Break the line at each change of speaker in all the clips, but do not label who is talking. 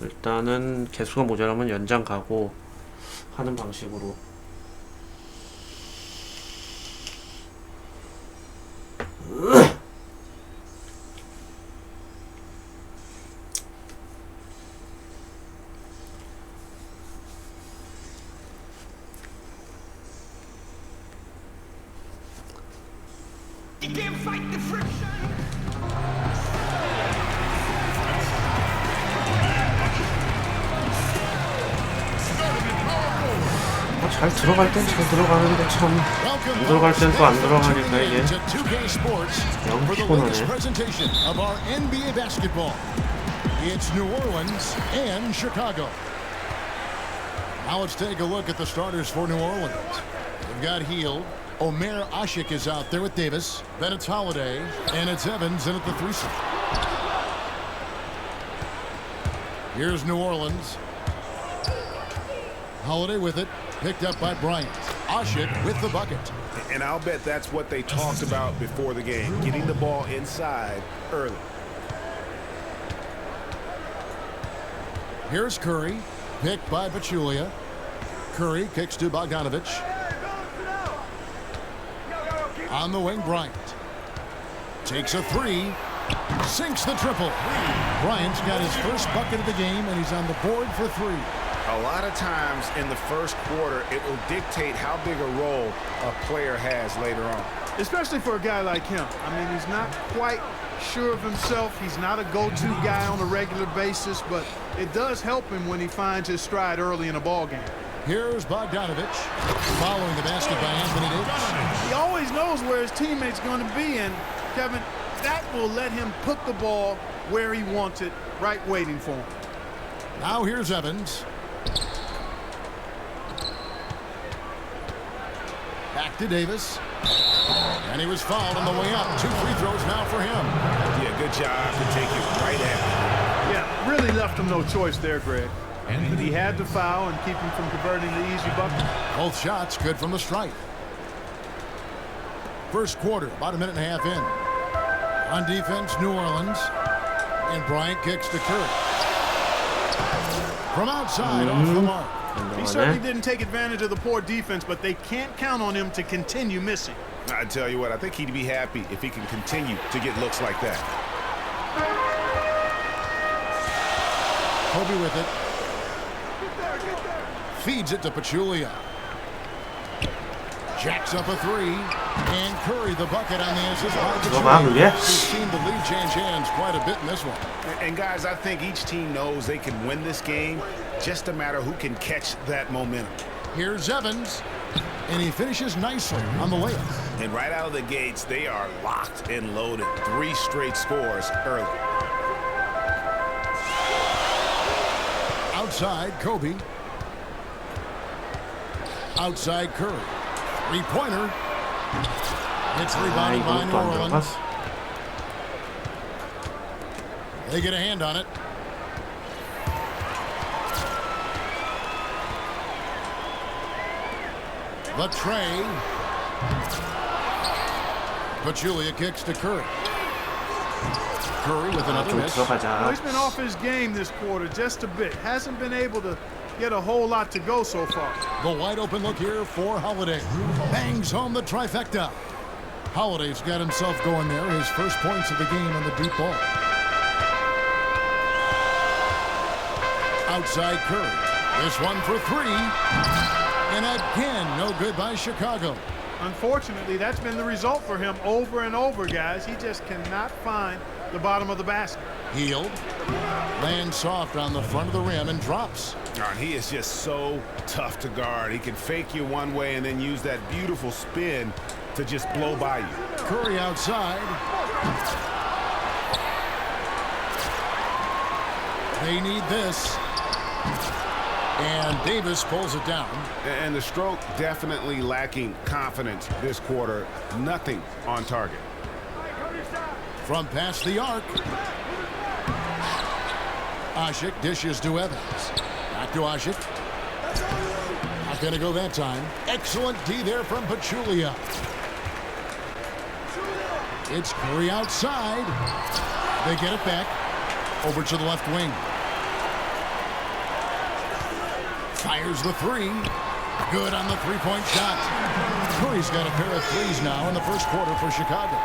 일단은 개수가 모자라면 연장 가고 하는 방식으로. 잘 들어갈 땐 잘 들어가는데 참 안 들어갈 땐 또 안 들어가니까 이게 영 피곤하네.
It's New Orleans and Chicago. Now let's take a look at the starters for New Orleans. They've got Hield. Omer Ashik is out there with Davis. Then it's Holiday, and it's Evans in at the 3 slot. Here's New Orleans. Holiday with it, picked up by Bryant. Ashik with the bucket.
And I'll bet that's what they talked about before the game, getting the ball inside early.
Here's Curry, picked by Pachulia. Curry kicks to Bogdanovich. On the wing, Bryant. Takes a 3. Sinks the triple. Bryant's got his first bucket of the game, and he's on the board for 3.
A lot of times in the first quarter, it will dictate how big a role a player has later on.
Especially for a guy like him. I mean, he's not quite sure of himself. He's not a go-to guy on a regular basis, but it does help him when he finds his stride early in a ball game.
Here's Bogdanovich following the basket by Anthony Davis.
He always knows where his teammate's going to be, and Kevin, that will let him put the ball where he wants it, right waiting for him.
Now here's Evans. Back to Davis. And he was fouled on the way up. 2 free throws now for him.
Yeah, good job to take it right at him.
Yeah, really left him no choice there, Greg. And he had to foul and keep him from converting the easy bucket.
Both shots good from the stripe. First quarter, about a minute and a half in. On defense, New Orleans. And Bryant kicks to Curry. From outside, off the mark.
He certainly didn't take advantage of the poor defense, but they can't count on him to continue missing.
I tell you what, I think he'd be happy if he can continue to get looks like that.
Kobe with it. Feeds it to Pachulia. Jacks up a 3. And Curry the bucket on the assist by Pachulia. We've seen the lead change hands quite a bit in this one.
And guys, I think each team knows they can win this game. Just a matter who can catch that momentum.
Here's Evans. And he finishes nicely on the layup.
And right out of the gates, they are locked and loaded. 3 straight scores early. Outside,
Kobe. Outside, Curry. 3-pointer. It's rebounded by New Orleans. They get a hand on it. The tray. Pachulia kicks to Curry. Curry with another miss.
Well, he's been off his game this quarter just a bit. Hasn't been able to get a whole lot to go so far.
The wide open look here for Holiday. Bangs home the trifecta. Holiday's got himself going there. His first points of the game on the deep ball. Outside Curry. This one for 3. And again, no good by Chicago.
Unfortunately, that's been the result for him over and over, guys. He just cannot find the bottom of the basket.
Hield. Lands soft on the front of the rim and drops.
He is just so tough to guard. He can fake you one way and then use that beautiful spin to just blow by you.
Curry outside. They need this. And Davis pulls it down.
And the stroke definitely lacking confidence this quarter. Nothing on target.
From past the arc. Ashik dishes to Evans. Back to Ashik. Not going to go that time. Excellent D there from Pachulia. It's Curry outside. They get it back. Over to the left wing. Fires the three. Good on the three-point shot. Curry's got a pair of threes now in the first quarter for Chicago.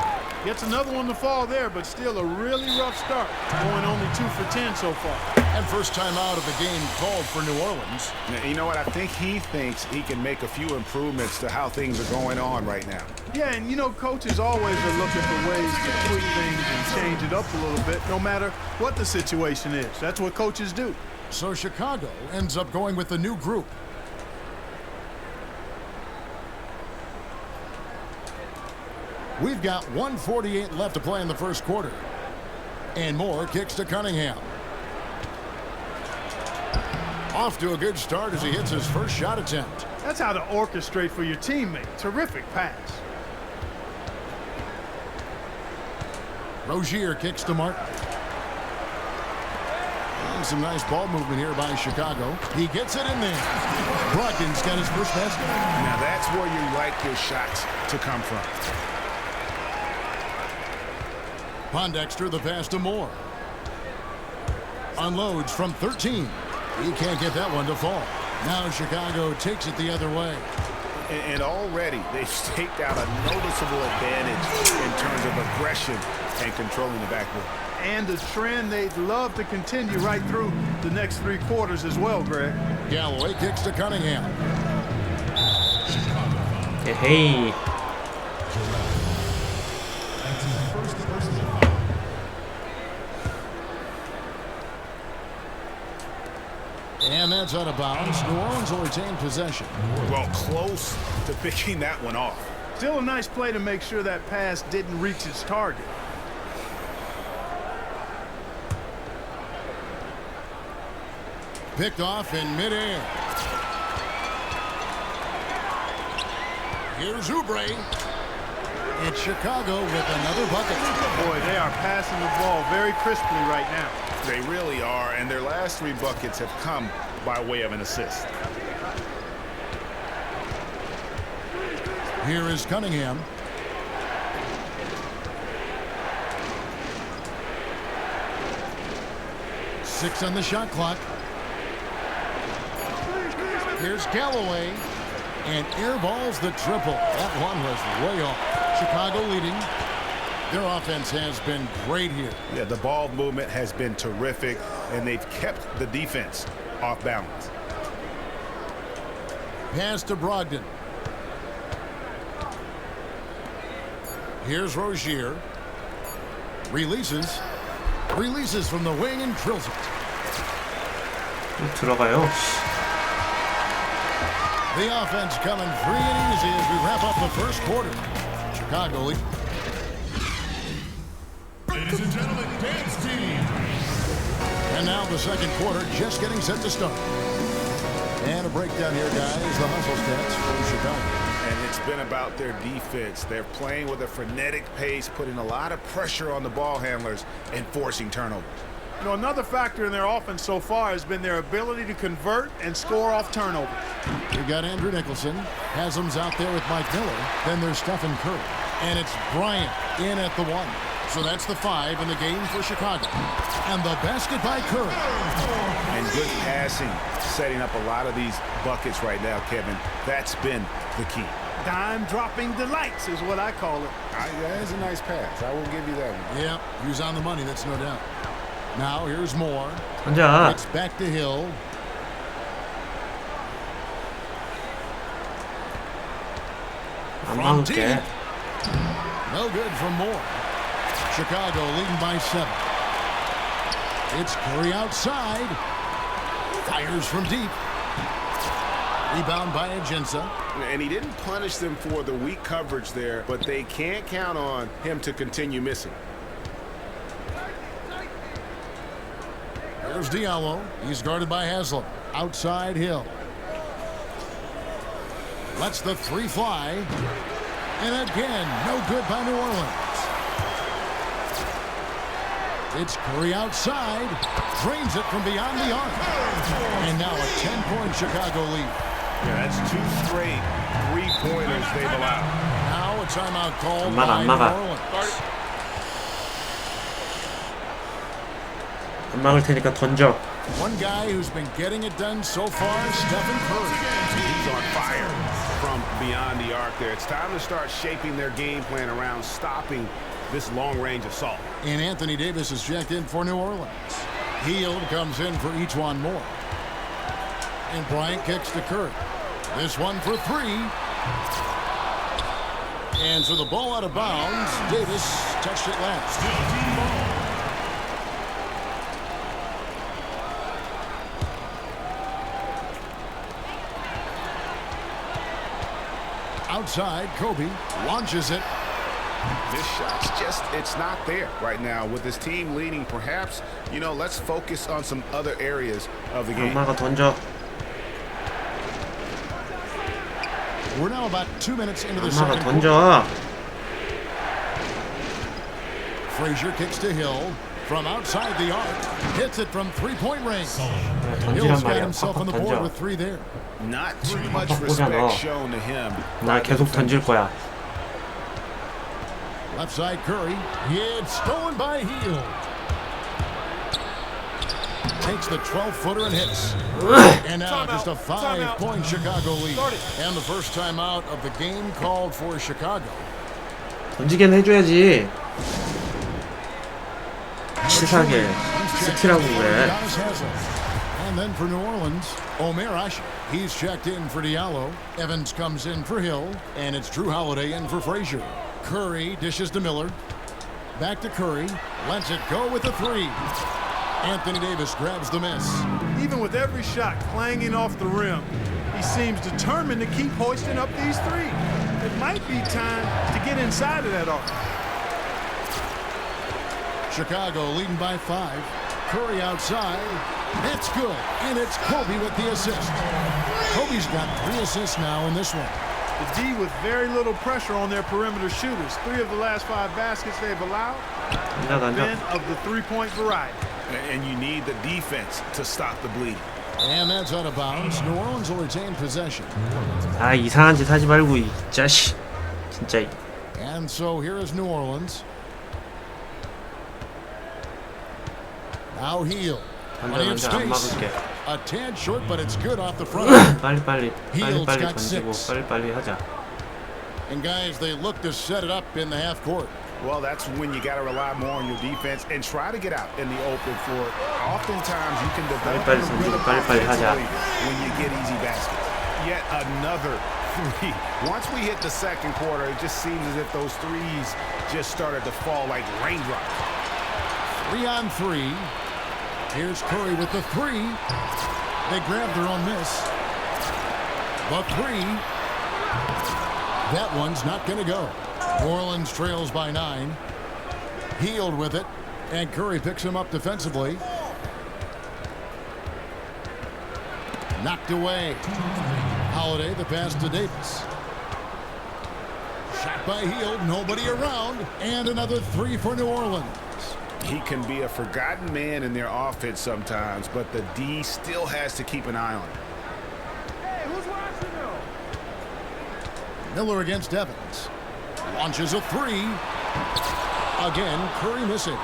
Gets another one to fall there, but still a really rough start. Going only 2 for 10 so far.
And first time out of the game called for New Orleans.
You know what? I think he thinks he can make a few improvements to how things are going on right now.
Yeah, and you know, coaches always are looking for ways to tweak things and change it up a little bit, no matter what the situation is. That's what coaches do.
So Chicago ends up going with the new group. We've got 1:48 left to play in the first quarter. And Moore kicks to Cunningham. Off to a good start as he hits his first shot attempt.
That's how to orchestrate for your teammate. Terrific pass.
Rozier kicks to Martin. And some nice ball movement here by Chicago. He gets it in there. Brogdon's got his first basket.
Now that's where you like your shots to come from.
Pondexter the pass to Moore. Unloads from 13. He can't get that one to fall. Now Chicago takes it the other way.
And already they've staked out a noticeable advantage in terms of aggression and controlling the backboard.
And a trend they'd love to continue right through the next 3 quarters as well, Greg.
Galloway kicks to Cunningham.
Hey.
And that's out of bounds. New Orleans will retain possession.
Well, close to picking that one off.
Still a nice play to make sure that pass didn't reach its target.
Picked off in midair. Here's Oubre. It's Chicago with another bucket.
Boy, they are passing the ball very crisply right now.
They really are, and their last 3 buckets have come by way of an assist.
Here is Cunningham. Six on the shot clock. Here's Galloway. And airballs the triple. That one was way off. Chicago leading. Their offense has been great here.
Yeah, the ball movement has been terrific, and they've kept the defense off balance.
Pass to Brogdon. Here's Rozier. Releases. Releases from the wing and drills it.
들어가요.
The offense coming free and easy as we wrap up the first quarter. Chicago lead.
Ladies and gentlemen, dance team.
And now the second quarter just getting set to start. And a breakdown here, guys. The hustle stats for Chicago.
And it's been about their defense. They're playing with a frenetic pace, putting a lot of pressure on the ball handlers and forcing turnovers.
You know, another factor in their offense so far has been their ability to convert and score off turnovers.
We've got Andrew Nicholson. Haslam's out there with Mike Miller. Then there's Stephen Curry. And it's Bryant in at the 1. So that's the 5 in the game for Chicago. And the basket by Curry.
And good passing, setting up a lot of these buckets right now, Kevin. That's been the key.
Dime-dropping delights is what I call it.
That is a nice pass. I will give you that one.
Yeah, he was on the money, that's no doubt. Now here's Moore.
앉아.
It's back to Hill.
안
From
막을게.
deep. No good from Moore. Chicago leading by 7. It's Curry outside. Fires from deep. Rebound by Agenza.
And he didn't punish them for the weak coverage there, but they can't count on him to continue missing.
There's Diallo. He's guarded by Haslam. Outside Hill. Lets the 3 fly. And again, no good by New Orleans. It's Curry outside. Drains it from beyond the arc. And now a 10-point Chicago lead.
Yeah, that's 2 straight 3-pointers they've allowed.
Now a timeout called
안 막아,
by
안
New
막아.
Orleans.
안 막을 테니까 던져.
One guy who's been getting it done so far, Stephen Curry.
He's on fire from beyond the arc there. It's time to start shaping their game plan around stopping this long-range assault.
And Anthony Davis is checked in for New Orleans. Hield comes in for each one more. And Bryant kicks to Curry. This one for three. And so the ball out of bounds. Davis touched it last. Outside, Kobe launches it.
This shot's just, it's not there right now. With this team leading, perhaps, you know, let's focus on some other areas of the game.
엄마가 던져.
We're now about 2 minutes into the
엄마가
second
던져.
Frazier kicks to Hill from outside the arc. Hits it from three-point range.
던지란
Hill's got
말이야.
himself on the
팍팍
board
던져.
with three there.
Not too much
팍팍 꽂아
respect
넣어.
shown to him.
나 계속 던질 거야.
Left side Curry. It's stolen by Hield. Takes the 12-footer and hits. And now just a 5-point Chicago lead. And the first time out of the game called for Chicago.
던지긴 해줘야지. 치사하게 스티라고 그래.
And then for New Orleans, Omer Asher. He's checked in for Diallo. Evans comes in for Hill. And it's Drew Holiday in for Frazier. Curry dishes to Miller. Back to Curry. Lets it go with the three. Anthony Davis grabs the miss.
Even with every shot clanging off the rim, he seems determined to keep hoisting up these three. It might be time to get inside of that arc.
Chicago leading by 5. Curry outside. It's good. And it's Kobe with the assist. Kobe's got 3 assists now in this one.
The D with very little pressure on their perimeter shooters. 3 of the last 5 baskets they've allowed have been of the three-point variety.
And you need the defense to stop the bleeding.
And that's out of bounds. New Orleans will retain possession.
아 이상한 짓 하지 말고 이 자식. 진짜.
And so here is New Orleans. Now Hield. Plenty of
던져 안
space.
막을게.
A tad short, but it's good off the front.
빨리
Hield's got
던지고
6.
빨리 하자.
And guys, they look to set it up in the half court.
Well, that's when you got to rely more on your defense and try to get out in the open floor. Oftentimes, you can develop
빨리
a
던지고
rhythm
빨리 하자.
offensively when you get easy baskets. Yet another three. Once we hit the second quarter, it just seems as if those threes just started to fall like raindrops.
3 on 3. Here's Curry with the 3. They grab their own miss. The 3. That one's not going to go. New Orleans trails by 9. Hield with it. And Curry picks him up defensively. Knocked away. Holiday, the pass to Davis. Shot by Hield. Nobody around. And another 3 for New Orleans.
He can be a forgotten man in their offense sometimes, but the D still has to keep an eye on him.
Hey, who's watching though?
Miller against Evans. Launches a 3. Again, Curry missing.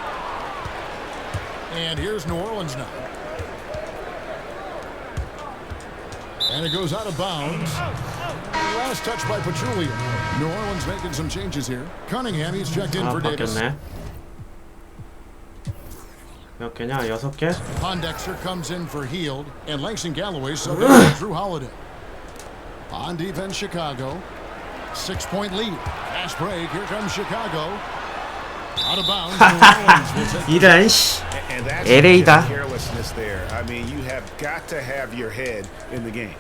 And here's New Orleans now. And it goes out of bounds. Last touch by Petrulio. New Orleans making some changes here. Cunningham, he's checked in
아
for Davis.
바뀌었네. 몇 개냐? 6개?
Pondexter comes in for Hield. And Langston Galloway subbed in for Drew Holiday. On defense, Chicago. 6-point lead. Fast break. Here comes Chicago. Out of bounds. New Orleans will take
이런 씨.
And that's
LA다.
just carelessness there. I mean, you have got to have your head in the game.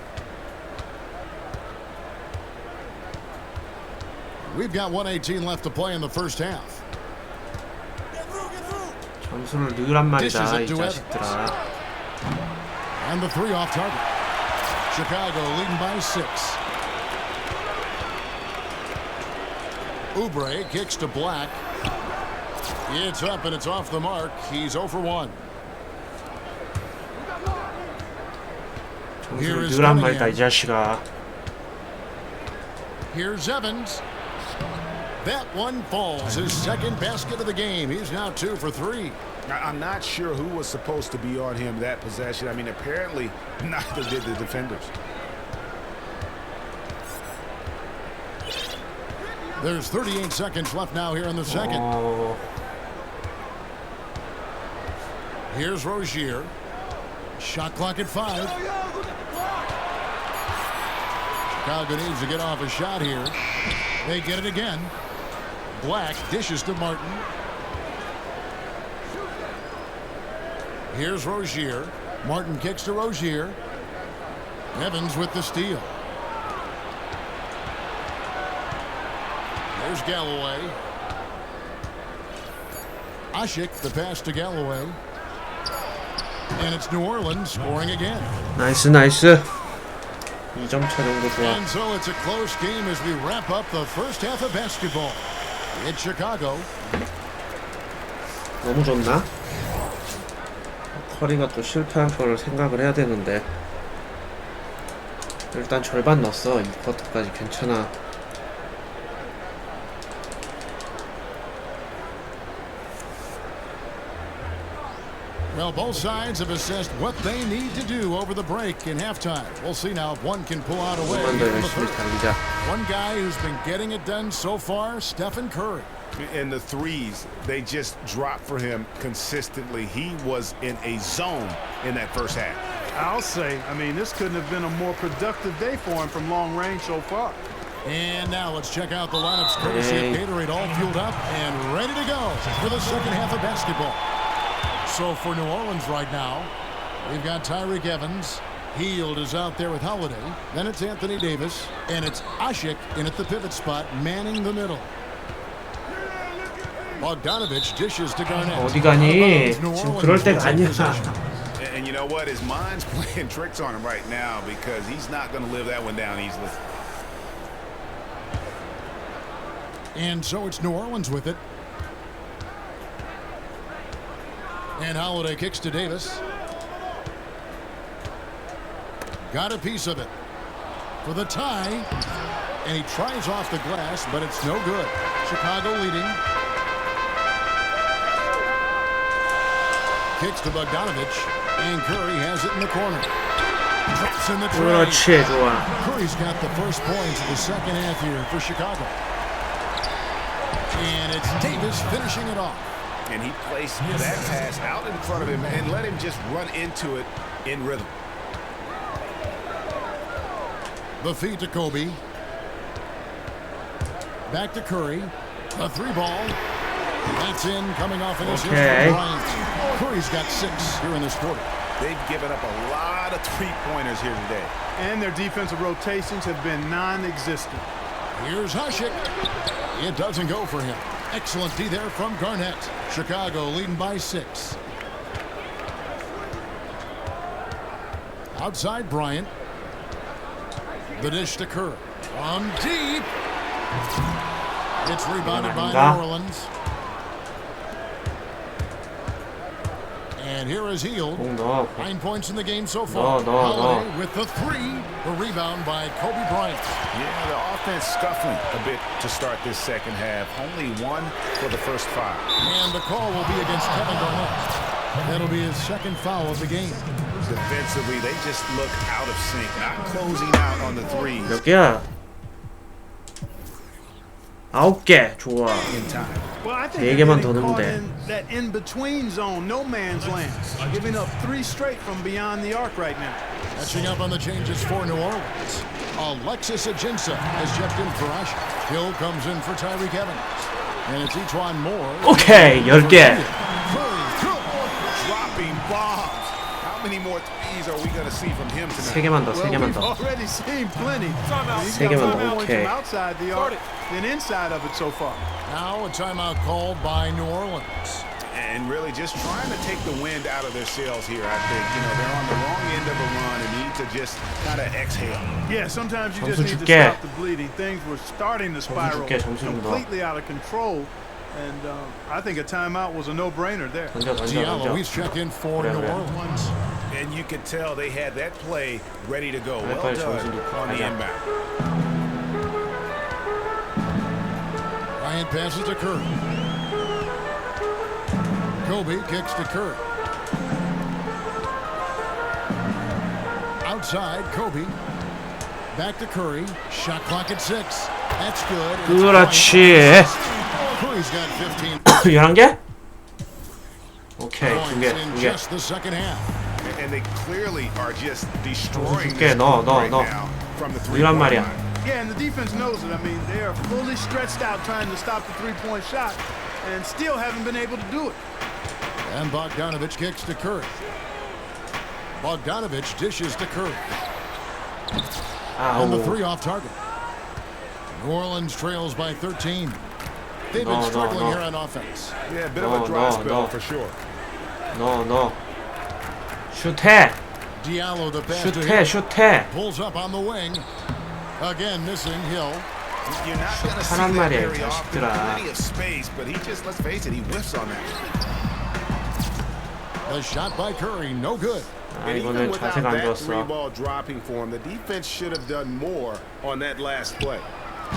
We've got 1:18 left to play in the first half.
점수를 넣으란 말이다 이 자식들아.
And the 3 off target. Chicago leading by 6. Oubre kicks to Black. It's up and it's off the mark. He's 0 for 1.
점수를 넣으란 말이다 이 자식아.
Here's Evans. That one falls. His second basket of the game. He's now 2 for 3.
I'm not sure who was supposed to be on him that possession. I mean, apparently neither did the defenders.
There's 38 seconds left now here in the second. Here's Rozier. Shot clock at 5. Chicago needs to get off a shot here. They get it again. Black dishes to Martin. Here's Rozier. Martin kicks to Rozier. Evans with the steal. There's Galloway. Ashik, the pass to Galloway. And it's New Orleans scoring again.
나이스 나이스. 2점 차 정도 좋아.
And so it's a close game as we wrap up the first half of basketball. It's Chicago.
너무 좋나? 커리가 또 실패한 걸 생각을 해야 되는데 일단 절반 넣었어. 이 쿼터까지 괜찮아.
Well, both sides have assessed what they need to do over the break in halftime. We'll see now if one can pull out a way.
조금만 더 열심히 달리자.
One guy who's been getting it done so far, Stephen Curry.
And the threes, they just drop for him consistently. He was in a zone in that first half.
I'll say, I mean, this couldn't have been a more productive day for him from long range so far.
And now let's check out the lineups courtesy of Gatorade, all fueled up and ready to go for the second half of basketball. So for New Orleans right now, we've got Tyreke Evans. Hield is out there with Holiday. Then it's Anthony Davis. And it's Ashik in at the pivot spot, manning the middle. Bogdanovich dishes to Garnett.
어디 가니? 지금 그럴 때가 아니야.
And you know what? His mind's playing tricks on him right now because he's not going to live that one down easily.
And so it's New Orleans with it. And Holiday kicks to Davis. Got a piece of it for the tie. And he tries off the glass, but it's no good. Chicago leading. Kicks to Bogdanovich. And Curry has it in the corner. Drops in the tray.
그렇지, 좋아.
Curry's got the first points of the second half here for Chicago. And it's Davis finishing it off.
And he placed that pass out in front of him and let him just run into it in rhythm.
The feed to Kobe. Back to Curry. A three ball. That's in, coming off an assist from Bryant. Curry's got 6 here in this quarter.
They've given up a lot of three-pointers here today.
And their defensive rotations have been non-existent.
Here's Ashik. It doesn't go for him. Excellent D there from Garnett. Chicago leading by 6. Outside Bryant. The dish to Curry. From deep. It's rebounded by New Orleans. And here is Hield. 9 points in the game so far. Holiday with the 3. The rebound by Kobe Bryant.
Yeah, the offense scuffling a bit to start this second half. Only 1 for the first 5.
And the call will be against Kevin Garnett. That'll be his second foul of the game.
Defensively, they just look out of sync, not closing out on the threes.
몇 개야? 9개. 좋아.
In time.
Well, I think
4개만
they're
더
getting
넣으면
caught
돼.
in that in-between zone, no man's land, giving up 3 straight from beyond the arc right now.
Catching up on the changes for New Orleans. Alexis Ajinça has checked in for Ash. Hill comes in for Tyreke Evans. And it's E'Twaun Moore.
오케이, 10개.
Dropping bombs. How many more threes are we going to see from him tonight?
3개만 더,
Well,
3개만
we've
더.
already seen plenty. He's
세
got
개만
more
더,
points
오케이.
from outside the arc than inside of it so far.
Now a timeout called by New Orleans.
And really just trying to take the wind out of their sails here, I think. You know, they're on the wrong end of a run and need to just kind of exhale.
Yeah, sometimes you just
점수
need to
줄게.
stop the bleeding. Things were starting to spiral
줄게, 점수 좀 더.
completely out of control. And I think a timeout was a no-brainer there.
던져, 던져,
Diallo, he's
던져.
checked in for
그래,
New
그래.
Orleans.
And you could tell they had that play ready to go. Well
빨리
done
점수
on the
가자.
inbound.
Bryant passes to Curry. Kobe kicks to Curry. Outside, Kobe. Back to Curry. Shot clock at 6. That's good.
그렇지.
Curry's got 15
11개? 오케이,
points
2개,
in
2개.
just the second half.
And they clearly are just destroying
Okay,
this
no,
right
no.
now from the
이란
three-point
말이야.
line.
Yeah, and the defense knows it. I mean, they are fully stretched out trying to stop the three-point shot and still haven't been able to do it.
And Bogdanovich kicks to Curry. Bogdanovich dishes to Curry. And the
아우.
3 off target. New Orleans trails by 13. They've
No,
been
no,
struggling
no.
here on offense.
Yeah, a bit of a dry spell for sure.
너. 슛해.
Diallo the pass to
슛해,
Hill.
슛해.
Pulls up on the wing. Again missing Hill.
You're not going to see
하란
that
말이야,
very
이
often.
자식들아.
Plenty of space, but he just, let's face it, he whiffs on that.
The shot by Curry, no good.
아,
And even
이거는
without
자세가 안
that
좋았어.
three ball dropping for him, the defense should have done more on that last play.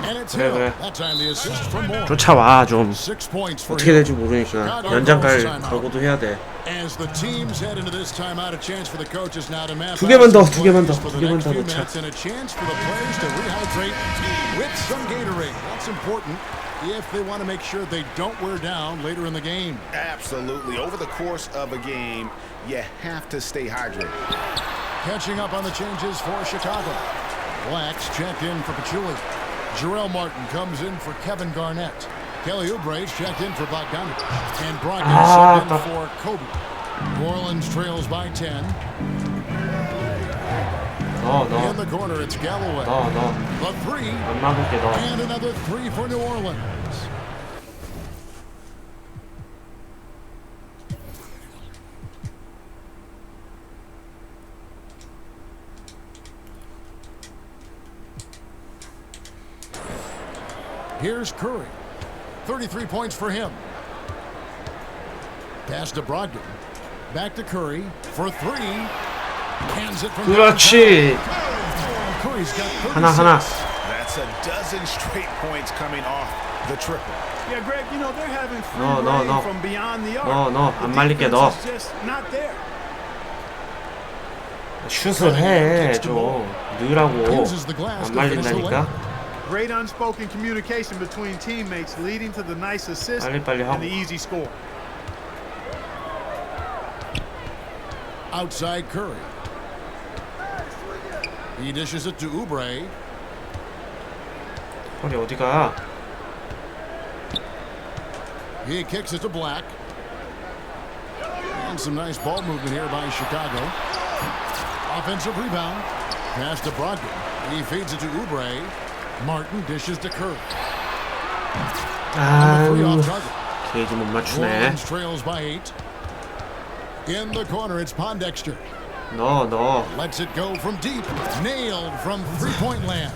And it's
그래,
Hill.
그래.
That time the assist from Moore.
쫓아와, 좀.
6 points for
어떻게
Hill.
될지 모르니까 연장 갈고도 해야 돼.
As the teams head into this timeout, a chance for the coaches now to map
두 개만
out
더,
some
두 개만 더,
plays for
두
the
개만
next
더
few
넣자.
minutes, and a chance for the players to rehydrate with some Gatorade. That's important if they want to make sure they don't wear down later in the game.
Absolutely. Over the course of a game, you have to stay hydrated.
Catching up on the changes for Chicago. Blacks checked in for Pachulia. Jarrell Martin comes in for Kevin Garnett. Kelly Oubre's checked in for Bogdanovich. And Brogdon subbed in for Kobe. New Orleans trails by 10.
너.
In the corner, it's Galloway.
너.
The 3.
안 막을게, 너.
And another 3 for New Orleans. Here's Curry. 33 points for him. Pass to Brogdon. Back to Curry for 3. Hands it from
그렇지.
Curry's got 36.
하나.
That's a dozen straight points coming off the triple.
Yeah, Greg, you know, they're having free
No,
reign from beyond the arc.
너.
The
안 말릴게,
defense
너.
is just not there.
슛을 해, 좀. 넣으라고. 안 말린다니까?
Great unspoken communication between teammates leading to the nice assist
빨리
and
하고.
the easy score.
Outside Curry. He dishes it to Oubre.
허리 어디가?
He kicks it to Black. And some nice ball movement here by Chicago. Offensive rebound. Pass to Brogdon. He feeds it to Oubre. Martin dishes to Curry. And the 3
아유,
off target.
게이지 못
New
맞추네.
Orleans trails by 8. In the corner, it's Pondexter.
너.
Lets it go from deep. Nailed from three-point land.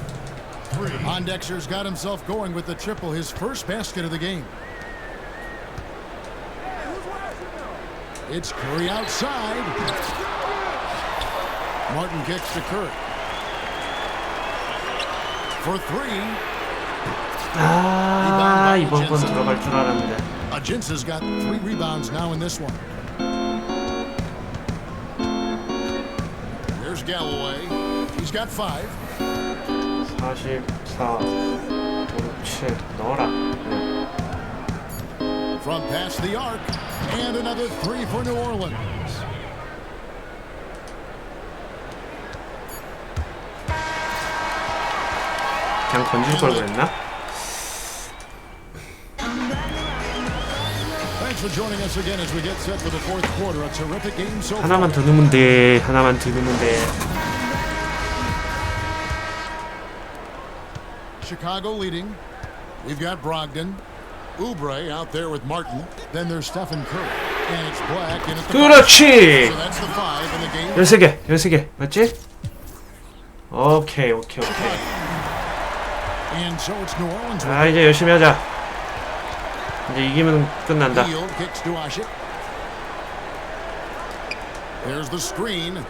Pondexter's got himself going with the triple, his first basket of the game. It's Curry outside. Martin kicks to Curry. For 3.
아, 이번 건 들어갈 줄 알았는데.
Ajinsa's got 3 rebounds now in this one. There's Galloway. He's got 5.
44, 57, 넣어라.
From past the arc. And another 3 for New Orleans.
그냥 던질 걸 그랬나?
Thanks for joining us again as we get set for the fourth quarter. A terrific game so far.
하나만 더 넣으면 돼. 하나만 더 넣으면 돼.
Chicago leading. We've got Brogdon. Oubre out there with Martin. Then there's Stephen Curry. And it's Black in at the
그렇지!
So that's the 5 in the game.
13개 맞지? 오케이.
And so it's New Orleans.
아, 이제 열심히 하자. 이제 이기면 끝난다.
Field kicks to Ashik. There's the screen.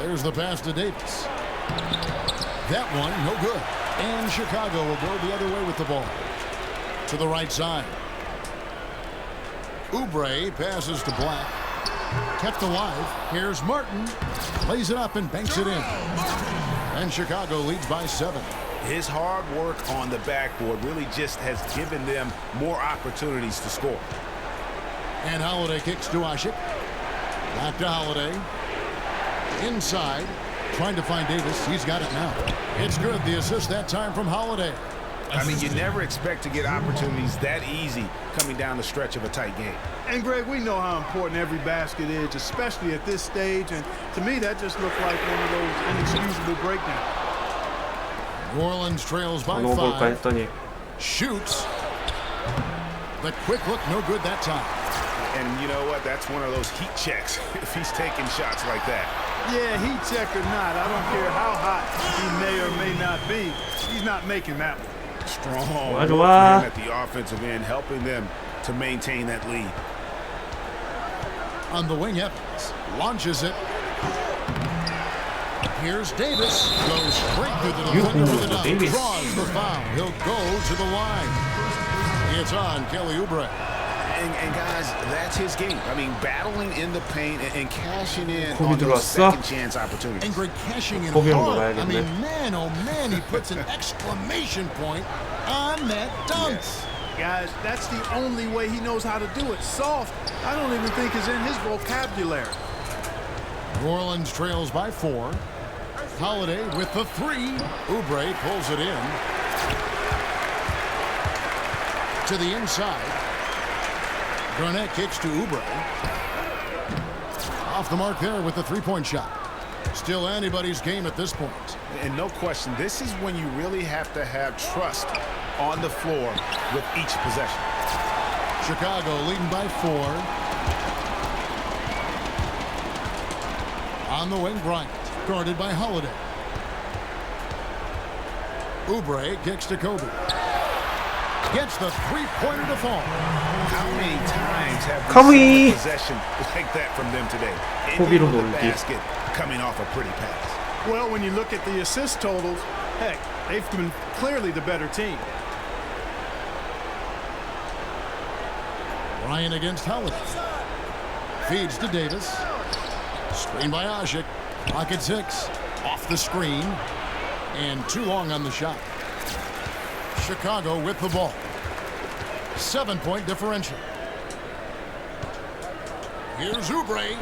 There's the pass to Davis. That one, no good. And Chicago will go the other way with the ball. To the right side. Oubre passes to Black. Kept alive. Here's Martin. Lays it up and banks it in. And Chicago leads by 7.
His hard work on the backboard really just has given them more opportunities to score.
And Holiday kicks to Ashik. Back to Holiday. Inside. Trying to find Davis. He's got it now. It's good. The assist that time from Holiday.
I mean, you never expect to get opportunities that easy coming down the stretch of a tight game.
And, Greg, we know how important every basket is, especially at this stage. And to me, that just looked like one of those inexcusable breakdowns.
New Orleans trails by
넘어볼까
5.
했더니
Shoots. The quick look, no good that time.
And you know what? That's one of those heat checks if he's taking shots like that.
Yeah, heat check or not, I don't care how hot he may or may not be. He's not making that one.
Strong
좋아,
work
좋아.
from him at the offensive end, helping them to maintain that lead.
On the wing, Evans launches it. Here's Davis. Goes straight through the defender for the dunk.
Davis.
Draws the foul. He'll go to the line. It's on Kelly Oubre.
And guys, that's his game. I mean, battling in the paint and cashing in
Kobe
on those
들어왔어?
second chance opportunities.
And Greg cashing in
Kobe 형
hard. I
놀아야겠네.
mean, man, oh man, he puts an exclamation point on that dunk.
Guys, that's the only way he knows how to do it. Soft, I don't even think is in his vocabulary.
New Orleans trails by 4. Holiday with the 3. Oubre pulls it in. To the inside. Garnett kicks to Oubre. Off the mark there with the three-point shot. Still anybody's game at this point.
And no question, this is when you really have to have trust on the floor with each possession.
Chicago leading by 4. On the wing, Bryant. Guarded by Holiday. Oubre kicks to Kobe. Gets the three-pointer to fall.
How many times have
Kobe.
we seen a possession like that from them today?
Kobe로
Into the
놀기.
basket, coming off a pretty pass.
Well, when you look at the assist totals, heck, they've been clearly the better team.
Bryant against Holiday. Feeds to Davis. Screen by Ashik. Pocket 6. Off the screen. And too long on the shot. Chicago with the ball. 7-point differential. Here's Oubre.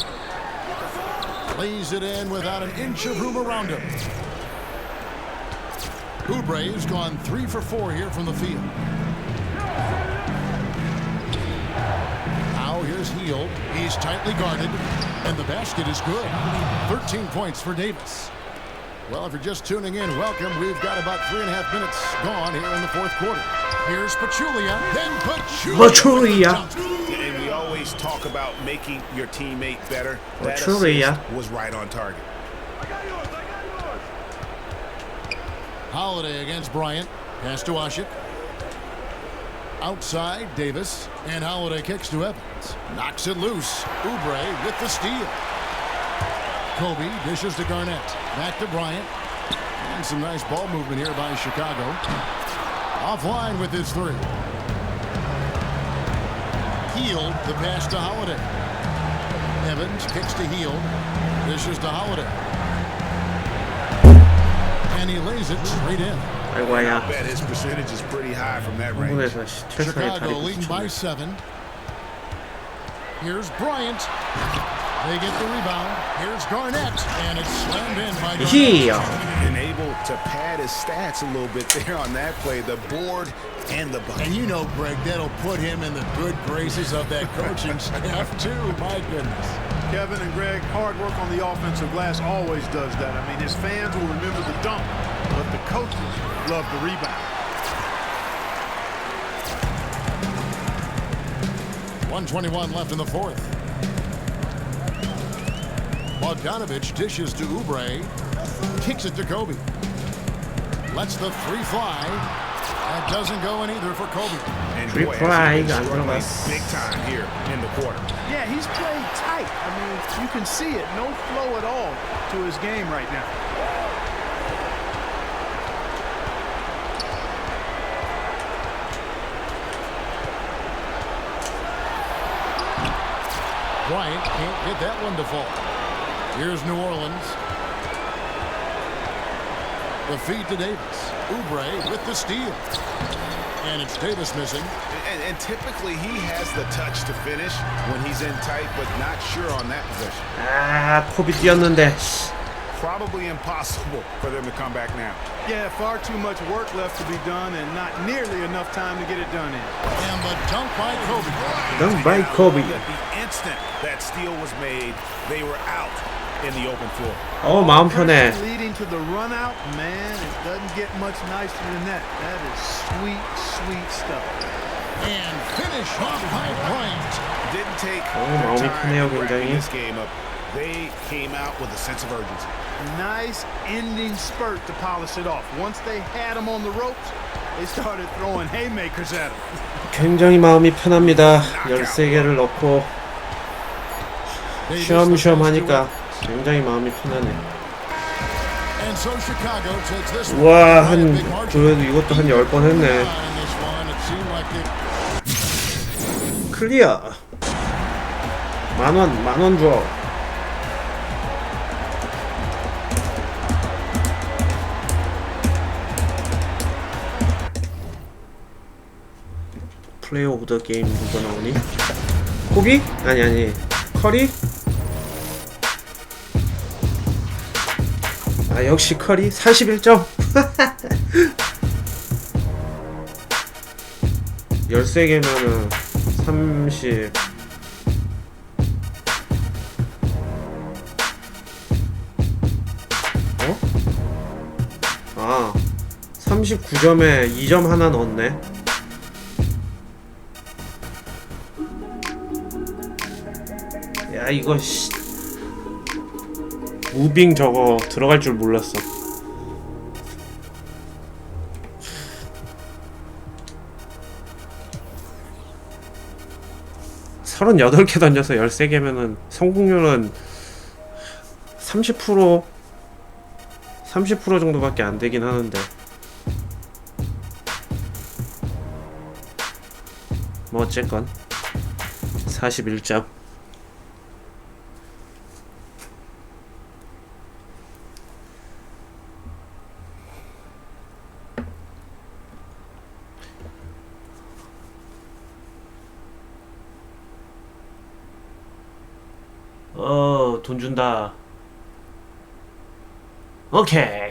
Lays it in without an inch of room around him. Oubre has gone 3 for 4 here from the field. Now here's Hield. He's tightly guarded, and the basket is good. 13 points for Davis. Well, if you're just tuning in, welcome. We've got about 3.5 minutes gone here in the fourth quarter. Here's Pachulia, then Pachulia.
And we always talk about making your teammate better. That
Pachulia.
assist was right on target.
Holiday against Bryant. Pass to Ashik. Outside, Davis. And Holiday kicks to Evans. Knocks it loose. Oubre with the steal. Kobe dishes to Garnett. Back to Bryant. And some nice ball movement here by Chicago. Offline with his 3. Hield the pass to Holiday. Evans kicks to Hield. Dishes to Holiday. And he lays it straight in.
아이고야.
I bet his percentage is pretty high from that range.
한국에서 최선의
Chicago
다리
leading by
붙이네.
7. Here's Bryant. They get the rebound. Here's Garnett. And it's slammed in by Garnett.
히어.
And able to pad his stats a little bit there on that play. The board and the bucket.
And you know, Greg, that'll put him in the good graces of that coaching staff, too. My goodness.
Kevin and Greg, hard work on the offensive glass always does that. I mean, his fans will remember the dunk, but the coaches love the rebound.
1:21 left in the fourth. Bogdanovich dishes to Oubre. Kicks it to Kobe. Lets the 3 fly. That doesn't go in either for Kobe.
And
Free
boy,
fly,
has he been
안
struggling
들어갔어.
big time here in the quarter.
Yeah, he's played tight. I mean, you can see it. No flow at all to his game right now.
Bryant can't get that one to fall. Here's New Orleans. The feed to Davis. Oubre with the steal. And it's Davis missing.
And typically he has the touch to finish when he's in tight, but not sure on that possession.
아, 컵이 뛰었는데.
Probably impossible for them to come back now.
Yeah, far too much work left to be done and not nearly enough time to get it done in.
And the dunk by Kobe.
Dunk by Kobe.
The instant that steal was made, they were out in the open floor.
마음 편해.
Leading to the run out, man, it doesn't get much nicer than that. That is sweet, sweet stuff.
And finish off by Bryant.
Didn't take
마음이
their
편해요,
time wrapping
굉장히.
this game up. They came out with a sense of urgency.
Nice ending spurt to polish it off. Once they had him on the ropes, they started throwing haymakers at him.
굉장히 마음이 편합니다. 13개를 넣고 쉬엄쉬엄 하니까 굉장히 마음이 편하네.
And so Chicago takes this one.
와, 그래도 이것도 한 10번 했네. 클리어. 만원 줘. 플레이 오브 더 게임 누가 나오니? 코비? 아니 커리? 아, 역시 커리 41점. 13개면은 30. 아, 39점에 2점 하나 넣었네. 야, 이거 무빙 저거 들어갈 줄 몰랐어. 38개 던져서 13개면은 성공률은 30% 정도밖에 안 되긴 하는데, 뭐 어쨌건 41점. 돈 준다. 오케이.